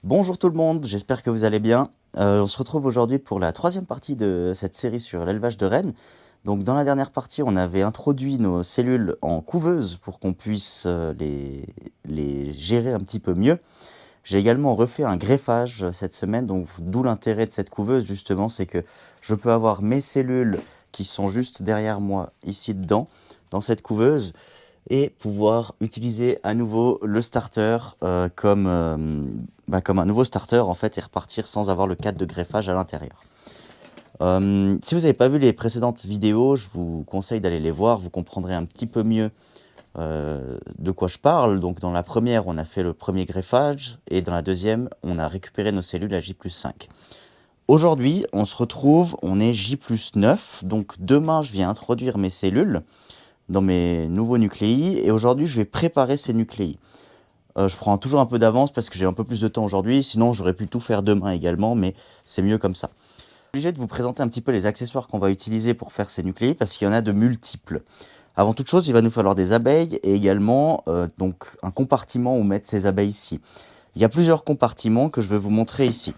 Bonjour tout le monde, j'espère que vous allez bien. On se retrouve aujourd'hui pour la troisième partie de cette série sur l'élevage de rennes. Donc dans la dernière partie, on avait introduit nos cellules en couveuse pour qu'on puisse les gérer un petit peu mieux. J'ai également refait un greffage cette semaine, donc d'où l'intérêt de cette couveuse justement, c'est que je peux avoir mes cellules qui sont juste derrière moi, ici dedans, dans cette couveuse, et pouvoir utiliser à nouveau le starter comme un nouveau starter en fait et repartir sans avoir le cadre de greffage à l'intérieur. Si vous n'avez pas vu les précédentes vidéos, je vous conseille d'aller les voir, vous comprendrez un petit peu mieux de quoi je parle. Donc dans la première, on a fait le premier greffage et dans la deuxième, on a récupéré nos cellules à J+5. Aujourd'hui, on se retrouve, on est J+9, donc demain, je viens introduire mes cellules dans mes nouveaux nucléi et aujourd'hui, je vais préparer ces nucléi. Je prends toujours un peu d'avance parce que j'ai un peu plus de temps aujourd'hui, sinon j'aurais pu tout faire demain également, mais c'est mieux comme ça. Je suis obligé de vous présenter un petit peu les accessoires qu'on va utiliser pour faire ces nucléi parce qu'il y en a de multiples. Avant toute chose, il va nous falloir des abeilles et également donc un compartiment où mettre ces abeilles ici. Il y a plusieurs compartiments que je vais vous montrer ici.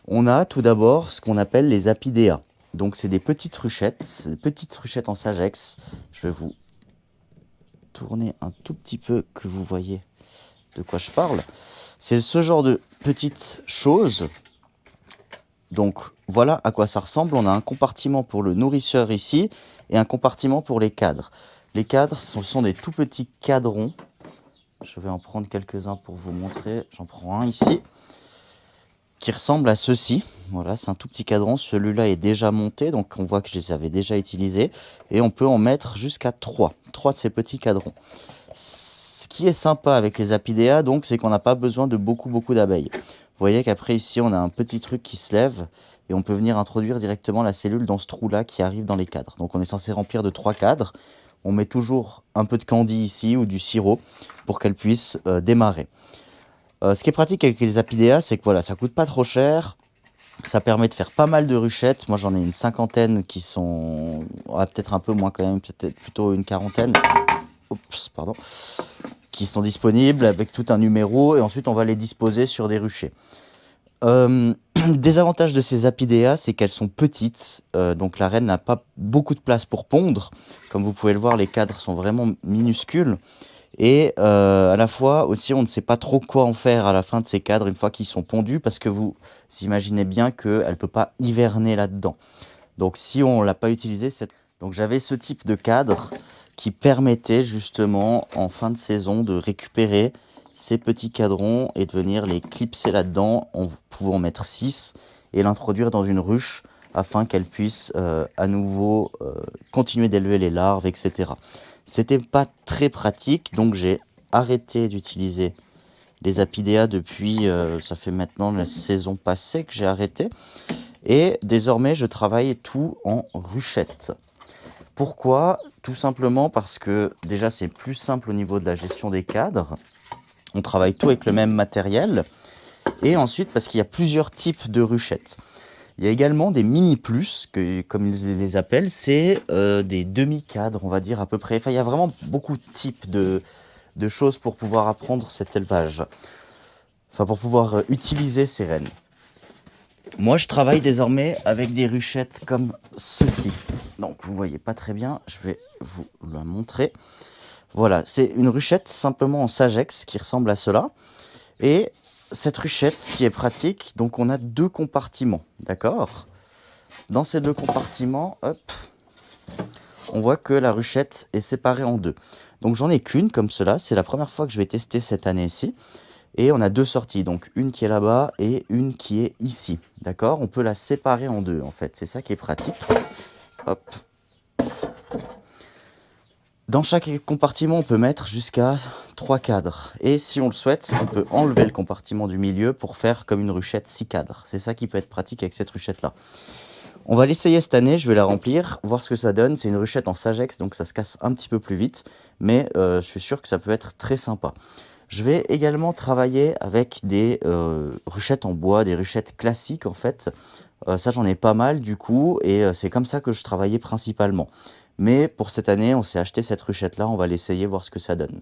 On a tout d'abord ce qu'on appelle les apidéas. Donc c'est des petites ruchettes en sagex. Je vais vous tourner un tout petit peu que vous voyez de quoi je parle. C'est ce genre de petites choses. Donc voilà à quoi ça ressemble. On a un compartiment pour le nourrisseur ici et un compartiment pour les cadres. Les cadres, ce sont des tout petits cadrons. Je vais en prendre quelques-uns pour vous montrer. J'en prends un ici qui ressemble à ceci. Voilà, c'est un tout petit cadran. Celui-là est déjà monté, donc on voit que je les avais déjà utilisés. Et on peut en mettre jusqu'à 3 de ces petits cadrons. Ce qui est sympa avec les apidéas, donc, c'est qu'on n'a pas besoin de beaucoup d'abeilles. Vous voyez qu'après ici, on a un petit truc qui se lève et on peut venir introduire directement la cellule dans ce trou-là qui arrive dans les cadres. Donc on est censé remplir de 3 cadres. On met toujours un peu de candy ici ou du sirop pour qu'elle puisse démarrer. Ce qui est pratique avec les apidéas, c'est que voilà, ça coûte pas trop cher. Ça permet de faire pas mal de ruchettes. Moi, j'en ai une cinquantaine qui sont... peut-être un peu moins quand même, peut-être plutôt une quarantaine. Oups, pardon. Qui sont disponibles avec tout un numéro. Et ensuite, on va les disposer sur des ruchers. Désavantage de ces apidéas, c'est qu'elles sont petites. Donc, la reine n'a pas beaucoup de place pour pondre. Comme vous pouvez le voir, les cadres sont vraiment minuscules. Et à la fois aussi, on ne sait pas trop quoi en faire à la fin de ces cadres une fois qu'ils sont pondus, parce que vous imaginez bien qu'elle ne peut pas hiverner là-dedans. Donc si on ne l'a pas utilisé, donc j'avais ce type de cadre qui permettait justement en fin de saison de récupérer ces petits cadrons et de venir les clipser là-dedans en pouvant mettre 6 et l'introduire dans une ruche afin qu'elle puisse à nouveau continuer d'élever les larves, etc. C'était pas très pratique, donc j'ai arrêté d'utiliser les apidéas depuis, ça fait maintenant la saison passée que j'ai arrêté. Et désormais, je travaille tout en ruchette. Pourquoi? Tout simplement parce que déjà, c'est plus simple au niveau de la gestion des cadres. On travaille tout avec le même matériel. Et ensuite, parce qu'il y a plusieurs types de ruchettes. Il y a également des mini-plus, comme ils les appellent, c'est des demi-cadres, on va dire à peu près. Enfin, il y a vraiment beaucoup de types de choses pour pouvoir apprendre cet élevage. Enfin, pour pouvoir utiliser ces rennes. Moi, je travaille désormais avec des ruchettes comme ceci. Donc, vous voyez pas très bien, je vais vous la montrer. Voilà, c'est une ruchette simplement en sagex qui ressemble à cela. Et cette ruchette, ce qui est pratique, donc on a 2 compartiments, d'accord? Dans ces 2 compartiments, hop, on voit que la ruchette est séparée en 2. Donc j'en ai qu'une comme cela, c'est la première fois que je vais tester cette année-ci. Et on a 2 sorties, donc une qui est là-bas et une qui est ici, d'accord? On peut la séparer en 2 en fait, c'est ça qui est pratique. Hop. Dans chaque compartiment, on peut mettre jusqu'à 3 cadres. Et si on le souhaite, on peut enlever le compartiment du milieu pour faire comme une ruchette 6 cadres. C'est ça qui peut être pratique avec cette ruchette-là. On va l'essayer cette année, je vais la remplir, voir ce que ça donne. C'est une ruchette en sagex, donc ça se casse un petit peu plus vite. Mais je suis sûr que ça peut être très sympa. Je vais également travailler avec des ruchettes en bois, des ruchettes classiques en fait. Ça, j'en ai pas mal du coup, et c'est comme ça que je travaillais principalement. Mais pour cette année, on s'est acheté cette ruchette-là, on va l'essayer, voir ce que ça donne.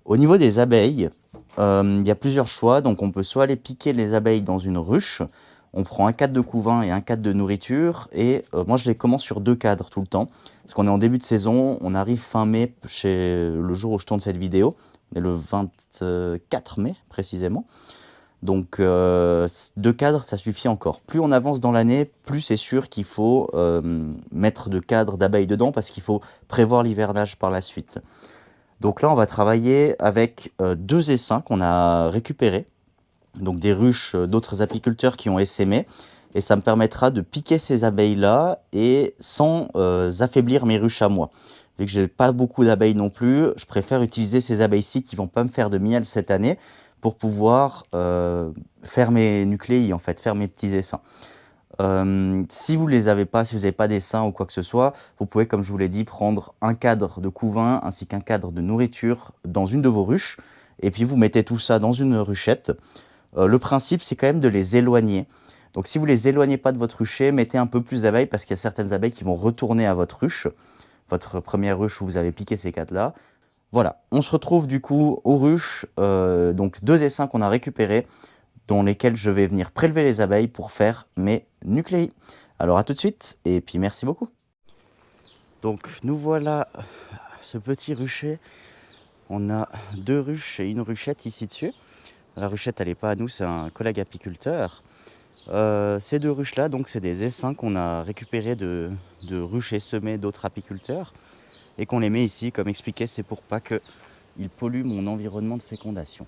Au niveau des abeilles, il y a plusieurs choix. Donc on peut soit aller piquer les abeilles dans une ruche. On prend un cadre de couvain et un cadre de nourriture et moi je les commence sur 2 cadres tout le temps. Parce qu'on est en début de saison, on arrive fin mai chez le jour où je tourne cette vidéo. On est le 24 mai précisément. Donc 2 cadres, ça suffit encore. Plus on avance dans l'année, plus c'est sûr qu'il faut mettre de cadres d'abeilles dedans parce qu'il faut prévoir l'hivernage par la suite. Donc là, on va travailler avec 2 essaims qu'on a récupérés, donc des ruches d'autres apiculteurs qui ont essaimé. Et ça me permettra de piquer ces abeilles-là et sans affaiblir mes ruches à moi. Vu que j'ai pas beaucoup d'abeilles non plus, je préfère utiliser ces abeilles-ci qui vont pas me faire de miel cette année pour pouvoir faire mes nucléi, en fait, faire mes petits essaims. Si vous les avez pas, si vous n'avez pas d'essaim ou quoi que ce soit, vous pouvez, comme je vous l'ai dit, prendre un cadre de couvain ainsi qu'un cadre de nourriture dans une de vos ruches. Et puis vous mettez tout ça dans une ruchette. Le principe, c'est quand même de les éloigner. Donc si vous les éloignez pas de votre rucher, mettez un peu plus d'abeilles parce qu'il y a certaines abeilles qui vont retourner à votre ruche, votre première ruche où vous avez piqué ces cadres-là. Voilà, on se retrouve du coup aux ruches, donc 2 essaims qu'on a récupérés, dans lesquels je vais venir prélever les abeilles pour faire mes nucléi. Alors à tout de suite, et puis merci beaucoup. Donc nous voilà ce petit rucher. On a 2 ruches et une ruchette ici dessus. La ruchette, elle n'est pas à nous, c'est un collègue apiculteur. Ces 2 ruches-là, donc c'est des essaims qu'on a récupérés de ruches semées d'autres apiculteurs et qu'on les met ici, comme expliqué, c'est pour pas qu'ils polluent mon environnement de fécondation.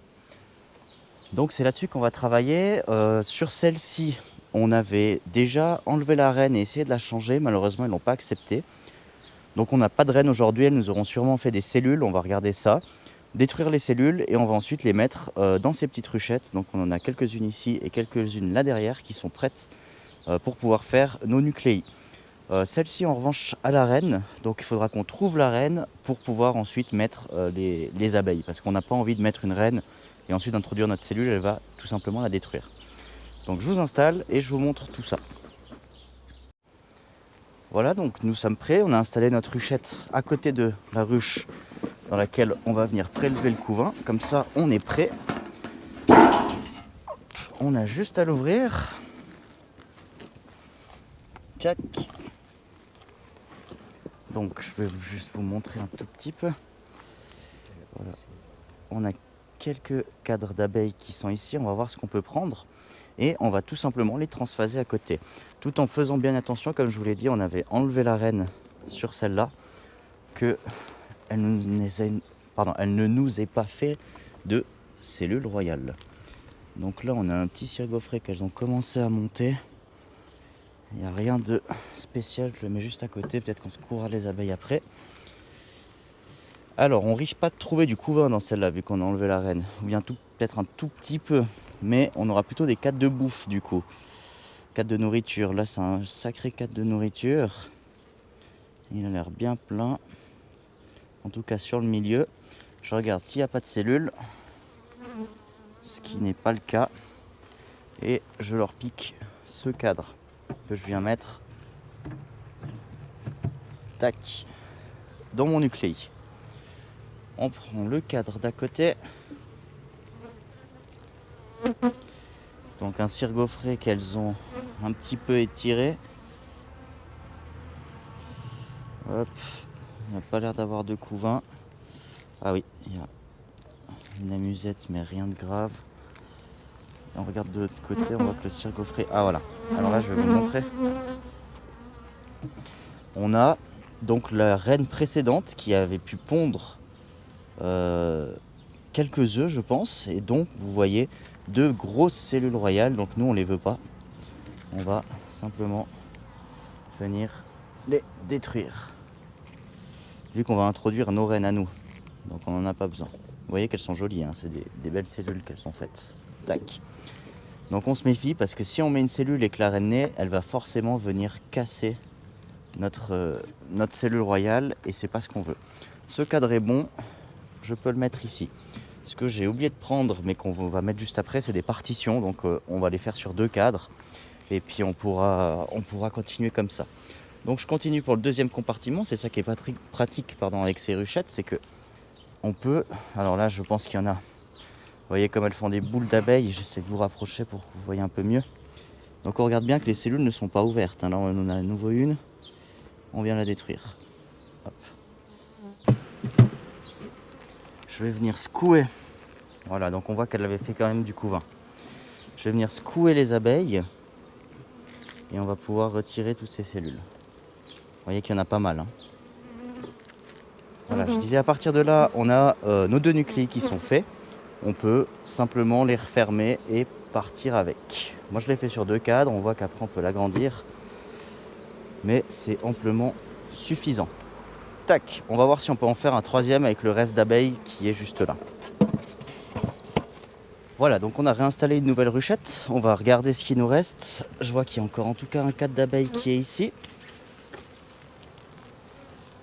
Donc c'est là-dessus qu'on va travailler. Sur celle-ci, on avait déjà enlevé la reine et essayé de la changer. Malheureusement, ils ne l'ont pas accepté. Donc on n'a pas de reine aujourd'hui. Elles nous auront sûrement fait des cellules. On va regarder ça. Détruire les cellules et on va ensuite les mettre dans ces petites ruchettes. Donc on en a quelques-unes ici et quelques-unes là derrière qui sont prêtes pour pouvoir faire nos nucléi. Celle-ci en revanche a la reine, donc il faudra qu'on trouve la reine pour pouvoir ensuite mettre les abeilles. Parce qu'on n'a pas envie de mettre une reine et ensuite d'introduire notre cellule, elle va tout simplement la détruire. Donc je vous installe et je vous montre tout ça. Voilà, donc nous sommes prêts. On a installé notre ruchette à côté de la ruche dans laquelle on va venir prélever le couvain. Comme ça, on est prêt. On a juste à l'ouvrir. Tchac. Donc je vais juste vous montrer un tout petit peu. Voilà. On a quelques cadres d'abeilles qui sont ici. On va voir ce qu'on peut prendre. Et on va tout simplement les transphaser à côté. Tout en faisant bien attention, comme je vous l'ai dit, on avait enlevé la reine sur celle-là. Elle ne nous ait pas fait de cellule royale. Donc là, on a un petit cirgofré qu'elles ont commencé à monter. Il n'y a rien de spécial, je le mets juste à côté, peut-être qu'on se courra les abeilles après. Alors, on risque pas de trouver du couvain dans celle-là, vu qu'on a enlevé la reine. Ou bien peut-être un tout petit peu, mais on aura plutôt des cadres de bouffe, du coup. Cadre de nourriture, là c'est un sacré cadre de nourriture. Il a l'air bien plein. En tout cas sur le milieu. Je regarde s'il n'y a pas de cellules. Ce qui n'est pas le cas. Et je leur pique ce cadre que je viens mettre, tac, dans mon nucléi. On prend le cadre d'à côté. Donc un cirgofré qu'elles ont un petit peu étiré. Hop, il n'y a pas l'air d'avoir de couvain. Ah oui, il y a une amusette mais rien de grave. Et on regarde de l'autre côté, on voit que le cirgofré... Ah voilà, alors là je vais vous montrer. On a donc la reine précédente qui avait pu pondre quelques œufs je pense. Et donc vous voyez 2 grosses cellules royales. Donc nous on les veut pas. On va simplement venir les détruire. Vu qu'on va introduire nos reines à nous. Donc on n'en a pas besoin. Vous voyez qu'elles sont jolies, hein, c'est des belles cellules qu'elles sont faites. Tac. Donc on se méfie parce que si on met une cellule et que la reine naît, elle va forcément venir casser notre cellule royale et c'est pas ce qu'on veut. Ce cadre est bon, je peux le mettre ici. Ce que j'ai oublié de prendre mais qu'on va mettre juste après, c'est des partitions. Donc on va les faire sur 2 cadres et puis on pourra continuer comme ça. Donc je continue pour le deuxième compartiment. C'est ça qui est pratique avec ces ruchettes, c'est que on peut, alors là je pense qu'il y en a voyez comme elles font des boules d'abeilles. J'essaie de vous rapprocher pour que vous voyez un peu mieux. Donc on regarde bien que les cellules ne sont pas ouvertes. Là on en a à nouveau une. On vient la détruire. Hop. Je vais venir secouer. Voilà, donc on voit qu'elle avait fait quand même du couvain. Je vais venir secouer les abeilles. Et on va pouvoir retirer toutes ces cellules. Vous voyez qu'il y en a pas mal. Voilà, je disais à partir de là, on a nos 2 nucléi qui sont faits. On peut simplement les refermer et partir avec. Moi je l'ai fait sur 2 cadres, on voit qu'après on peut l'agrandir. Mais c'est amplement suffisant. Tac, on va voir si on peut en faire un 3e avec le reste d'abeilles qui est juste là. Voilà, donc on a réinstallé une nouvelle ruchette. On va regarder ce qui nous reste. Je vois qu'il y a encore en tout cas un cadre d'abeilles qui est ici.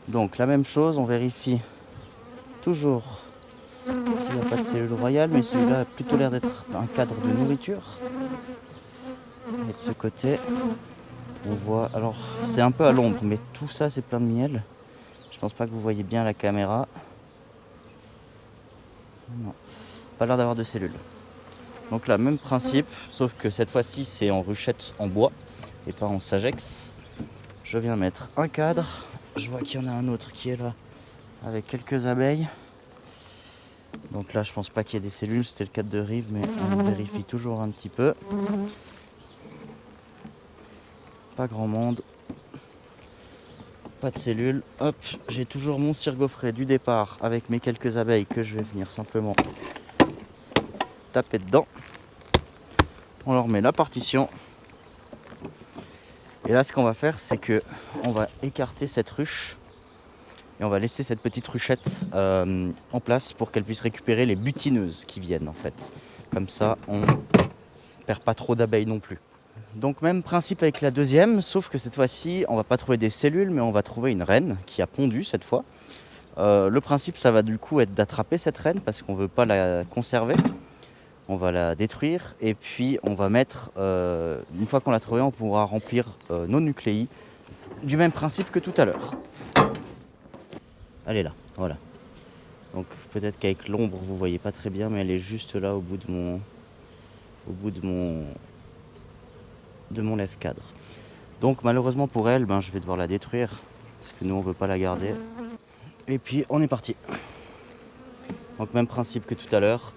Donc la même chose, on vérifie toujours s'il n'y a pas de cellule royale, mais celui-là a plutôt l'air d'être un cadre de nourriture. Et de ce côté, on voit, alors c'est un peu à l'ombre, mais tout ça c'est plein de miel. Je pense pas que vous voyez bien la caméra. Non, pas l'air d'avoir de cellules. Donc là, même principe, sauf que cette fois-ci c'est en ruchette en bois et pas en sagex. Je viens mettre un cadre. Je vois qu'il y en a un autre qui est là avec quelques abeilles. Donc là, je pense pas qu'il y ait des cellules, c'était le cadre de rive, mais on vérifie toujours un petit peu. Pas grand monde. Pas de cellules. Hop, j'ai toujours mon cire-gaufret du départ avec mes quelques abeilles que je vais venir simplement taper dedans. On leur met la partition. Et là, ce qu'on va faire, c'est que on va écarter cette ruche. Et on va laisser cette petite ruchette en place pour qu'elle puisse récupérer les butineuses qui viennent en fait. Comme ça, on perd pas trop d'abeilles non plus. Donc même principe avec la 2e, sauf que cette fois-ci, on va pas trouver des cellules, mais on va trouver une reine qui a pondu cette fois. Le principe, ça va du coup être d'attraper cette reine parce qu'on veut pas la conserver. On va la détruire et puis on va mettre, une fois qu'on l'a trouvée, on pourra remplir nos nucléi du même principe que tout à l'heure. Elle est là, voilà. Donc peut-être qu'avec l'ombre vous voyez pas très bien, mais elle est juste là au bout de mon lève-cadre. Donc malheureusement pour elle, je vais devoir la détruire parce que nous on veut pas la garder. Et puis on est parti. Donc même principe que tout à l'heure.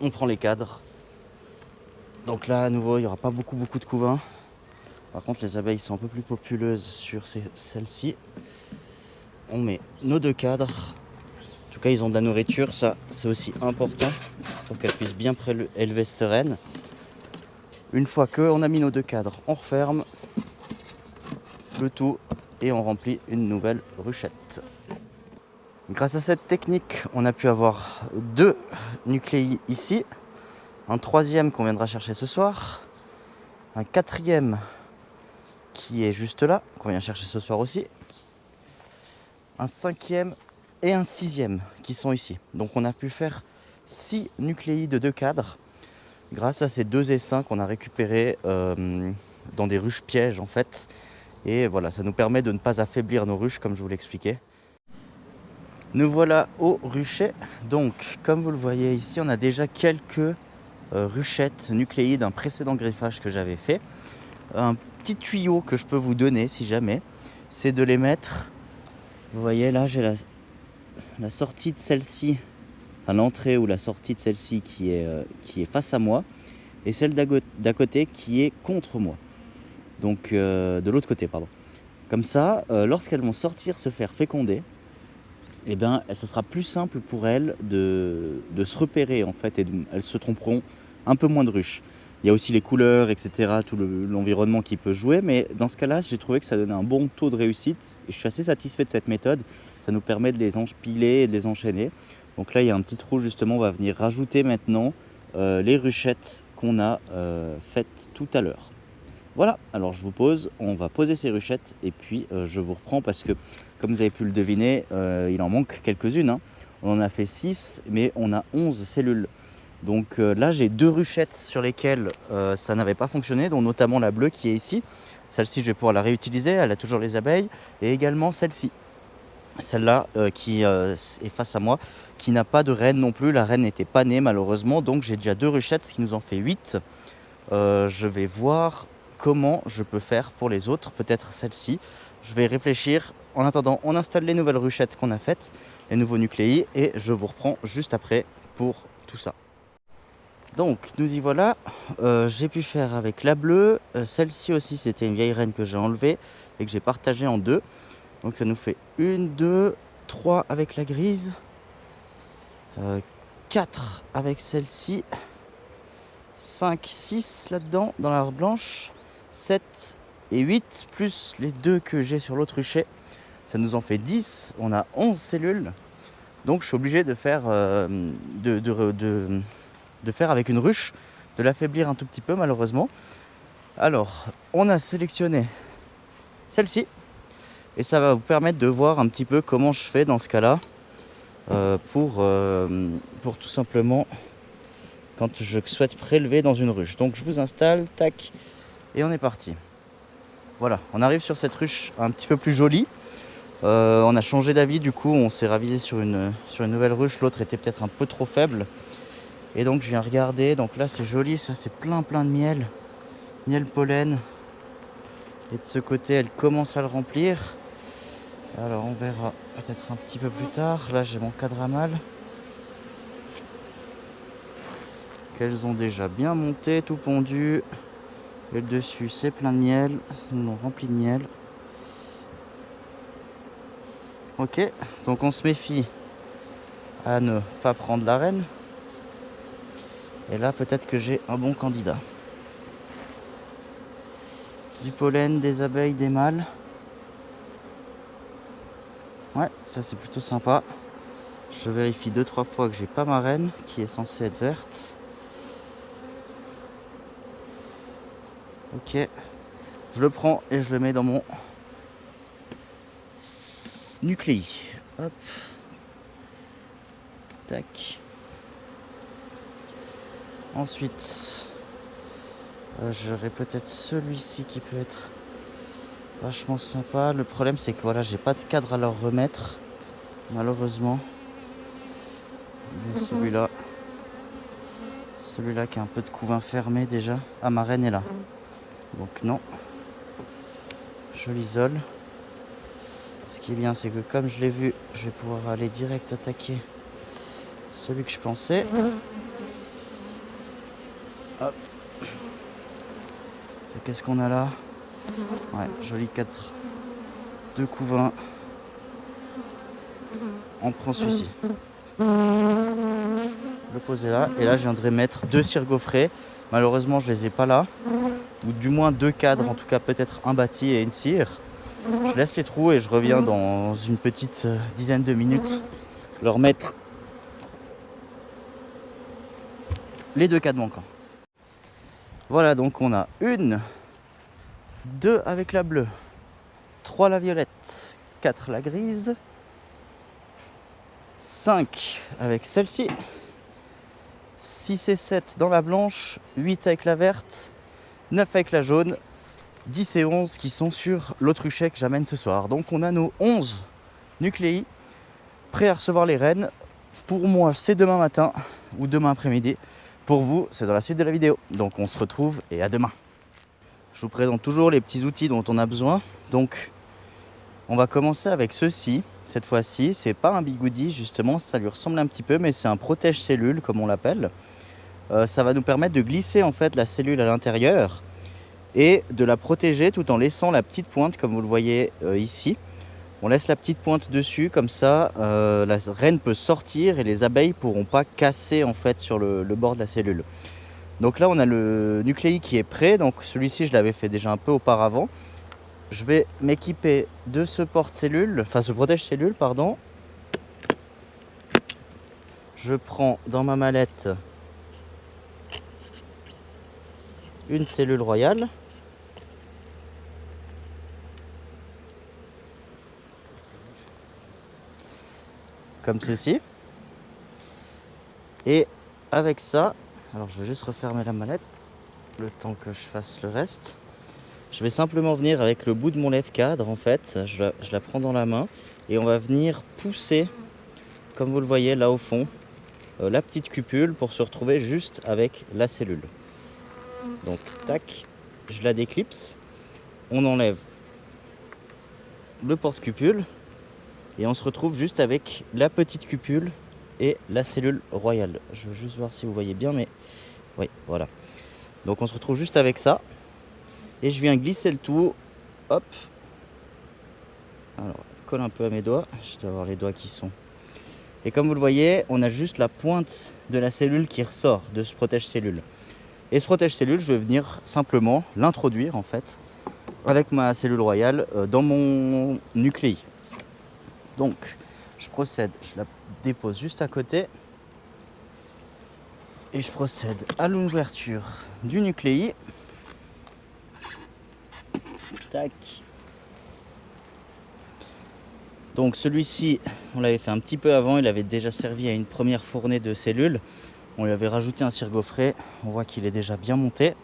On prend les cadres. Donc là à nouveau il n'y aura pas beaucoup de couvain. Par contre les abeilles sont un peu plus populeuses sur celles-ci. On met nos 2 cadres. En tout cas, ils ont de la nourriture, ça c'est aussi important pour qu'elles puissent bien élever cette reine. Une fois qu'on a mis nos 2 cadres, on referme le tout et on remplit une nouvelle ruchette. Grâce à cette technique, on a pu avoir 2 nucléi ici, un 3e qu'on viendra chercher ce soir, un 4e qui est juste là, qu'on vient chercher ce soir aussi, un 5e et un 6e qui sont ici. Donc on a pu faire 6 nucléi de 2 cadres grâce à ces 2 essaims qu'on a récupérés dans des ruches pièges en fait. Et voilà, ça nous permet de ne pas affaiblir nos ruches comme je vous l'expliquais. Nous voilà au rucher. Donc comme vous le voyez ici, on a déjà quelques ruchettes nucléi d'un précédent greffage que j'avais fait. Un petit tuyau que je peux vous donner si jamais, c'est de les mettre. Vous voyez là, j'ai la sortie de celle-ci, enfin l'entrée ou la sortie de celle-ci qui est face à moi, et celle d'à côté qui est contre moi. Donc de l'autre côté, pardon. Comme ça, lorsqu'elles vont sortir se faire féconder, eh bien, ça sera plus simple pour elles de se repérer en fait, et elles se tromperont un peu moins de ruches. Il y a aussi les couleurs, etc., tout l'environnement qui peut jouer, mais dans ce cas-là, j'ai trouvé que ça donnait un bon taux de réussite, et je suis assez satisfait de cette méthode. Ça nous permet de les empiler et de les enchaîner. Donc là, il y a un petit trou, justement, on va venir rajouter maintenant les ruchettes qu'on a faites tout à l'heure. Voilà, alors je vous pose, on va poser ces ruchettes, et puis je vous reprends parce que, comme vous avez pu le deviner, il en manque quelques-unes, hein. On en a fait 6, mais on a 11 cellules. Donc là j'ai 2 ruchettes sur lesquelles ça n'avait pas fonctionné, dont notamment la bleue qui est ici. Celle-ci je vais pouvoir la réutiliser, elle a toujours les abeilles, et également celle-ci. celle-là qui est face à moi, qui n'a pas de reine non plus. La reine n'était pas née malheureusement, donc j'ai déjà 2 ruchettes, ce qui nous en fait 8. Je vais voir comment je peux faire pour les autres, peut-être celle-ci. Je vais réfléchir. En attendant, on installe les nouvelles ruchettes qu'on a faites, les nouveaux nucléi, et je vous reprends juste après pour tout ça. Donc nous y voilà. J'ai pu faire avec la bleue. Celle-ci aussi, c'était une vieille reine que j'ai enlevée et que j'ai partagée en 2. Donc ça nous fait 1, 2, 3 avec la grise, 4 avec celle-ci, 5, 6 là-dedans dans la blanche, 7 et 8 plus les 2 que j'ai sur l'autre rucher. Ça nous en fait 10, on a 11 cellules. Donc je suis obligé de faire, de faire avec une ruche, de l'affaiblir un tout petit peu malheureusement. Alors on a sélectionné celle-ci. Et ça va vous permettre de voir un petit peu comment je fais dans ce cas-là pour tout simplement quand je souhaite prélever dans une ruche. Donc je vous installe, tac, et on est parti. Voilà, on arrive sur cette ruche un petit peu plus jolie. On a changé d'avis, du coup on s'est ravisé sur une nouvelle ruche. L'autre était peut-être un peu trop faible. Et donc je viens regarder, donc là c'est joli, ça c'est plein de miel, miel pollen. Et de ce côté elle commence à le remplir. Alors on verra peut-être un petit peu plus tard. Là j'ai mon cadre à mal. Qu'elles ont déjà bien monté, tout pondu. Et le dessus c'est plein de miel. Ça nous remplit de miel. Ok, donc on se méfie à ne pas prendre la reine. Et là peut-être que j'ai un bon candidat. Du pollen, des abeilles, des mâles. Ouais, ça c'est plutôt sympa. Je vérifie 2-3 fois que j'ai pas ma reine qui est censée être verte. Ok, je le prends et je le mets dans mon nucléi. Hop, tac. Ensuite, j'aurai peut-être celui-ci qui peut être vachement sympa. Le problème c'est que voilà, j'ai pas de cadre à leur remettre, malheureusement. Mais celui-là qui a un peu de couvain fermé déjà. Ah, ma reine est là. Donc non. Je l'isole. Ce qui est bien, c'est que comme je l'ai vu, je vais pouvoir aller direct attaquer celui que je pensais. Hop. Qu'est-ce qu'on a là? Ouais, joli 4 de couvain. On prend celui-ci. Le poser là. Et là, je viendrai mettre 2 cire gaufrés. Malheureusement, je les ai pas là. Ou du moins 2 cadres, en tout cas peut-être un bâti et une cire. Je laisse les trous et je reviens dans une petite dizaine de minutes leur mettre les 2 cadres manquants. Voilà, donc on a 1, 2 avec la bleue, 3 la violette, 4 la grise, 5 avec celle-ci, 6 et 7 dans la blanche, 8 avec la verte, 9 avec la jaune, 10 et 11 qui sont sur l'autre ruchet que j'amène ce soir. Donc on a nos 11 nucléi prêts à recevoir les reines. Pour moi c'est demain matin ou demain après-midi. Pour vous c'est dans la suite de la vidéo. Donc on se retrouve et à demain. Je vous présente toujours les petits outils dont on a besoin. Donc on va commencer avec ceci. Cette fois-ci c'est pas un bigoudi justement, ça lui ressemble un petit peu, mais c'est un protège cellule comme on l'appelle. Ça va nous permettre de glisser en fait la cellule à l'intérieur et de la protéger tout en laissant la petite pointe comme vous le voyez ici. On laisse la petite pointe dessus, comme ça la reine peut sortir et les abeilles ne pourront pas casser en fait sur le bord de la cellule. Donc là on a le nucléi qui est prêt, donc celui-ci je l'avais fait déjà un peu auparavant. Je vais m'équiper de ce porte-cellule, enfin ce protège-cellule pardon. Je prends dans ma mallette une cellule royale. Comme ceci. Et avec ça, alors je vais juste refermer la mallette le temps que je fasse le reste. Je vais simplement venir avec le bout de mon lève-cadre, en fait, je la prends dans la main et on va venir pousser, comme vous le voyez là au fond, la petite cupule pour se retrouver juste avec la cellule. Donc tac, je la déclipse, on enlève le porte-cupule et on se retrouve juste avec la petite cupule et la cellule royale. Je veux juste voir si vous voyez bien, mais oui, voilà. Donc on se retrouve juste avec ça. Et je viens glisser le tout, hop. Alors, je colle un peu à mes doigts, je dois avoir les doigts qui sont. Et comme vous le voyez, on a juste la pointe de la cellule qui ressort de ce protège-cellule. Et ce protège-cellule, je vais venir simplement l'introduire en fait avec ma cellule royale dans mon nucléi. Donc, je procède, je la dépose juste à côté. Et je procède à l'ouverture du nucléi. Tac. Donc celui-ci, on l'avait fait un petit peu avant, il avait déjà servi à une première fournée de cellules. On lui avait rajouté un cire gaufré, on voit qu'il est déjà bien monté.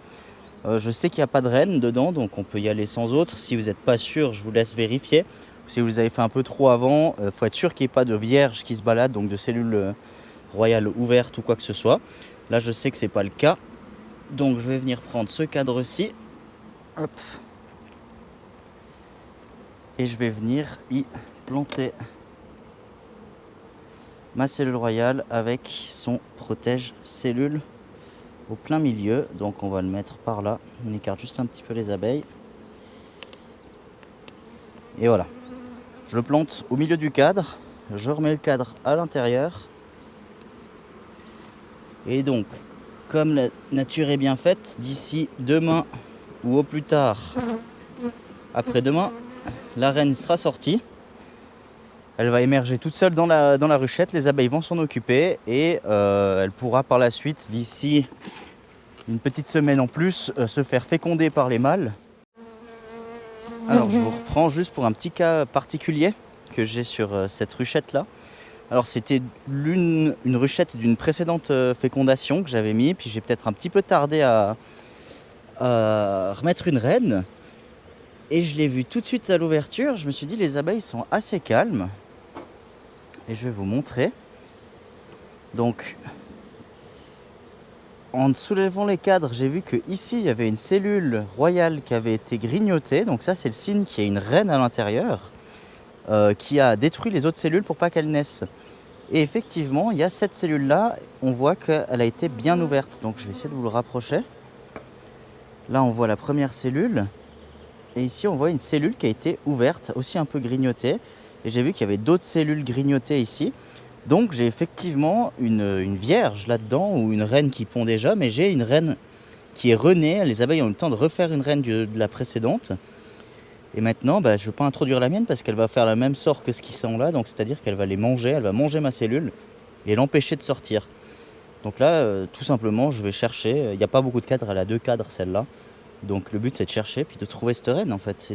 Je sais qu'il n'y a pas de reine dedans, donc on peut y aller sans autre. Si vous n'êtes pas sûr, je vous laisse vérifier. Si vous avez fait un peu trop avant, il faut être sûr qu'il n'y ait pas de vierge qui se balade, donc de cellules royales ouvertes ou quoi que ce soit. Là, je sais que ce n'est pas le cas. Donc je vais venir prendre ce cadre-ci. Hop. Et je vais venir y planter ma cellule royale avec son protège cellule au plein milieu. Donc on va le mettre par là. On écarte juste un petit peu les abeilles. Et voilà. Je le plante au milieu du cadre. Je remets le cadre à l'intérieur. Et donc, comme la nature est bien faite, d'ici demain ou au plus tard, après-demain, la reine sera sortie. Elle va émerger toute seule dans la ruchette, les abeilles vont s'en occuper et elle pourra par la suite, d'ici une petite semaine en plus, se faire féconder par les mâles. Alors je vous reprends juste pour un petit cas particulier que j'ai sur cette ruchette là. Alors c'était une ruchette d'une précédente fécondation que j'avais mis, puis j'ai peut-être un petit peu tardé à remettre une reine. Et je l'ai vu tout de suite à l'ouverture, je me suis dit les abeilles sont assez calmes. Et je vais vous montrer. Donc, en soulevant les cadres, j'ai vu que ici il y avait une cellule royale qui avait été grignotée. Donc ça, c'est le signe qu'il y a une reine à l'intérieur qui a détruit les autres cellules pour pas qu'elles naissent. Et effectivement, il y a cette cellule-là, on voit qu'elle a été bien ouverte. Donc je vais essayer de vous le rapprocher. Là, on voit la première cellule. Et ici, on voit une cellule qui a été ouverte, aussi un peu grignotée. Et j'ai vu qu'il y avait d'autres cellules grignotées ici. Donc j'ai effectivement une vierge là-dedans, ou une reine qui pond déjà, mais j'ai une reine qui est renée. Les abeilles ont eu le temps de refaire une reine de la précédente. Et maintenant, je ne vais pas introduire la mienne parce qu'elle va faire le même sort que ce qui sont là. Donc c'est-à-dire qu'elle va les manger, elle va manger ma cellule et l'empêcher de sortir. Donc là, tout simplement, je vais chercher. Il n'y a pas beaucoup de cadres, elle a 2 cadres celle-là. Donc le but c'est de chercher puis de trouver cette reine en fait,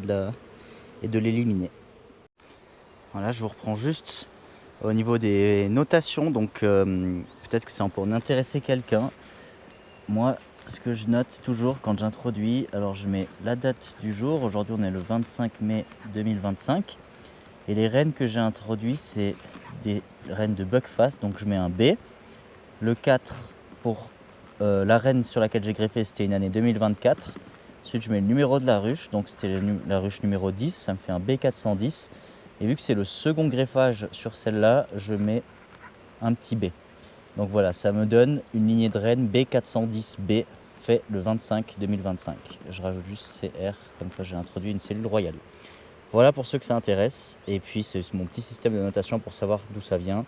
et de l'éliminer. Voilà, je vous reprends juste au niveau des notations, donc peut-être que ça peut en intéresser quelqu'un. Moi, ce que je note toujours quand j'introduis, alors je mets la date du jour, aujourd'hui on est le 25 mai 2025, et les reines que j'ai introduites, c'est des reines de Buckfast, donc je mets un B. Le 4 pour la reine sur laquelle j'ai greffé, c'était une année 2024. Ensuite, je mets le numéro de la ruche, donc c'était la ruche numéro 10, ça me fait un B410. Et vu que c'est le second greffage sur celle-là, je mets un petit B. Donc voilà, ça me donne une lignée de reine B410B, fait le 25 2025. Je rajoute juste CR, comme ça j'ai introduit une cellule royale. Voilà pour ceux que ça intéresse. Et puis c'est mon petit système de notation pour savoir d'où ça vient,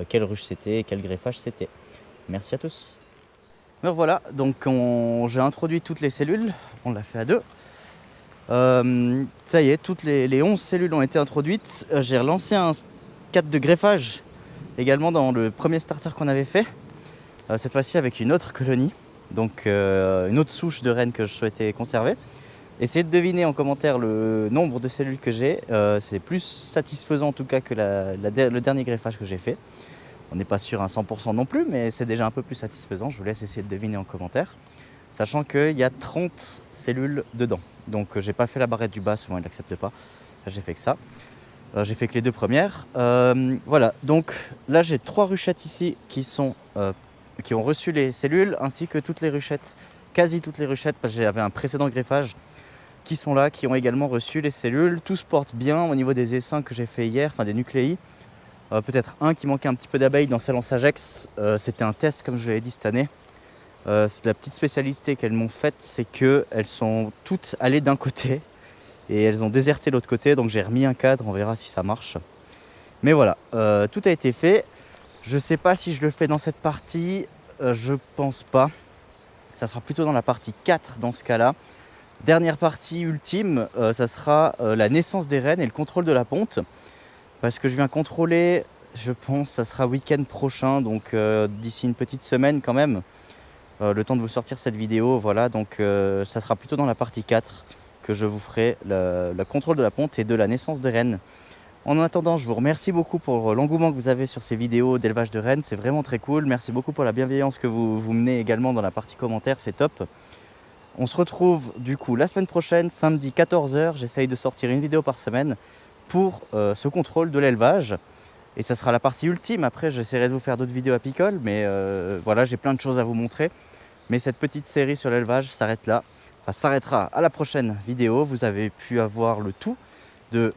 quelle ruche c'était et quel greffage c'était. Merci à tous. Alors voilà, donc j'ai introduit toutes les cellules, on l'a fait à 2. Ça y est, toutes les 11 cellules ont été introduites. J'ai relancé un cadre de greffage également dans le premier starter qu'on avait fait. Cette fois-ci avec une autre colonie, donc une autre souche de reine que je souhaitais conserver. Essayez de deviner en commentaire le nombre de cellules que j'ai. C'est plus satisfaisant en tout cas que le dernier greffage que j'ai fait. On n'est pas sûr à 100% non plus, mais c'est déjà un peu plus satisfaisant. Je vous laisse essayer de deviner en commentaire. Sachant qu'il y a 30 cellules dedans. Donc j'ai pas fait la barrette du bas, souvent il n'accepte pas. Là j'ai fait que ça. J'ai fait que les deux premières. Voilà, donc là j'ai 3 ruchettes ici qui ont reçu les cellules, ainsi que toutes les ruchettes, quasi toutes les ruchettes, parce que j'avais un précédent greffage, qui sont là, qui ont également reçu les cellules. Tout se porte bien au niveau des essaims que j'ai fait hier, enfin des nucléi. Peut-être un qui manquait un petit peu d'abeilles dans Salon Sagex. C'était un test, comme je l'avais dit, cette année. C'est la petite spécialité qu'elles m'ont faite, c'est qu'elles sont toutes allées d'un côté et elles ont déserté l'autre côté, donc j'ai remis un cadre, on verra si ça marche. Mais voilà, tout a été fait. Je sais pas si je le fais dans cette partie, je pense pas. Ça sera plutôt dans la partie 4 dans ce cas-là. Dernière partie ultime, ça sera la naissance des rennes et le contrôle de la ponte. Parce que je viens contrôler, je pense, ça sera week-end prochain, donc d'ici une petite semaine quand même. Le temps de vous sortir cette vidéo, voilà, donc ça sera plutôt dans la partie 4 que je vous ferai le contrôle de la ponte et de la naissance des rennes. En attendant, je vous remercie beaucoup pour l'engouement que vous avez sur ces vidéos d'élevage de rennes, c'est vraiment très cool. Merci beaucoup pour la bienveillance que vous menez également dans la partie commentaires, c'est top. On se retrouve du coup la semaine prochaine, samedi 14 h. J'essaye de sortir une vidéo par semaine pour ce contrôle de l'élevage. Et ça sera la partie ultime. Après, j'essaierai de vous faire d'autres vidéos à picole, mais voilà, j'ai plein de choses à vous montrer. Mais cette petite série sur l'élevage s'arrête là. Ça s'arrêtera à la prochaine vidéo. Vous avez pu avoir le tout de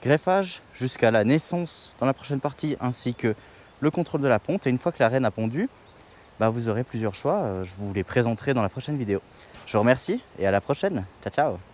greffage jusqu'à la naissance dans la prochaine partie, ainsi que le contrôle de la ponte. Et une fois que la reine a pondu, bah, vous aurez plusieurs choix. Je vous les présenterai dans la prochaine vidéo. Je vous remercie et à la prochaine. Ciao, ciao.